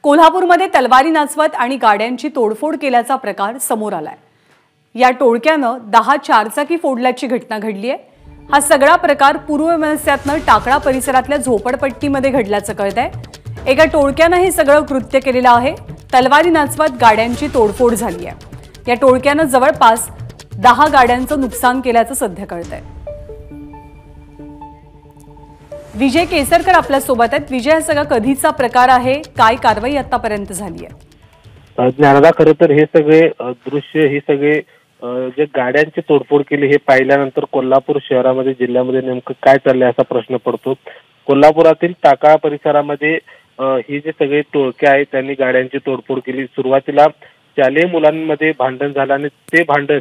कोल्हापूरमध्ये तलवारी नाचवत आणि गाड्यांची तोडफोड केल्याचा प्रकार समोर आलाय। या टोळक्यानं 10 चारचाकी फोडल्याची घटना घडली आहे। हा सगळा प्रकार पूर्व मनस्यातनं टाकळा परिसरातल्या झोपडपट्टीमध्ये घडल्याचं कळतंय। एका टोळक्यानं हे सगळं कृत्य केलेलं आहे। तलवारी नाचवत गाड्यांची तोडफोड झाली आहे। या टोळक्यानं जवळपास 10 गाड्यांचं नुकसान केल्याचं सध्या कळतंय। विजय केसरकर आपल्या सोबत आहेत। विजय, हा सगळा कधीचा प्रकार आहे, काय कारवाई आतापर्यंत झाली आहे? ज्ञानदा, खरं तर हे सगळे दृश्य, हे सगळे जे गाड्यांची तोडफोड केली हे पाहिल्यानंतर कोल्हापूर शहरामध्ये, जिल्ह्यामध्ये नेमकं काय चाललंय असा प्रश्न पडतो। कोल्हापुरातील टाकळा परिसरामध्ये ही जे सगळे टोळके आहेत त्यांनी गाड्यांची तोडफोड केली। सुरुवातीला शालेय मुलांमध्ये भांडण झालं आणि ते भांडण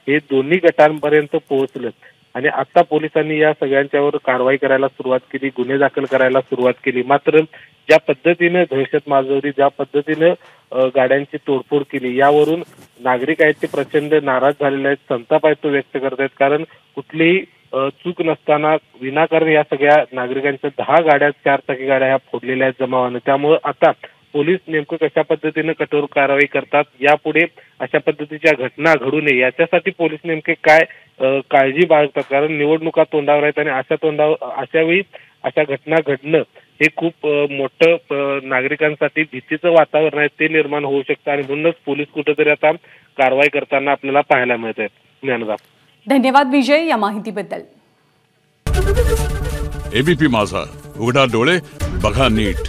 हे दोन्ही गटांपर्यंत पोहोचलं आणि आता पोलिसांनी या सगळ्यांच्यावर कारवाई करायला सुरुवात केली, गुन्हे दाखल करायला सुरुवात केली। मात्र ज्या पद्धतीने दहशत माजवली, ज्या पद्धतीने गाड्यांची तोडफोड केली, यावरून नागरिक आहेत ते प्रचंड नाराज झालेले आहेत, संताप आहे तो व्यक्त करत आहेत। कारण कुठलीही चूक नसताना विनाकारण या सगळ्या नागरिकांच्या 10 गाड्या, चारचाकी गाड्या ह्या फोडलेल्या आहेत जमावानं। त्यामुळे आता पोलीस नेमकं कशा पद्धतीने कठोर कारवाई करतात, यापुढे अशा पद्धतीच्या घटना घडू नये याच्यासाठी पोलीस नेमके काय काळजी बाळगतात। कारण निवडणुका तोंडावर आहेत आणि अशावेळी अशा घटना घडणं हे खूप मोठं नागरिकांसाठी भीतीचं वातावरण आहे, ते निर्माण होऊ शकतं आणि म्हणूनच पोलीस कुठेतरी आता कारवाई करताना आपल्याला पाहायला मिळत आहे। ज्ञानदा, धन्यवाद विजय या माहितीबद्दल। एबीपी माझा, उघडा डोळे बघा नीट।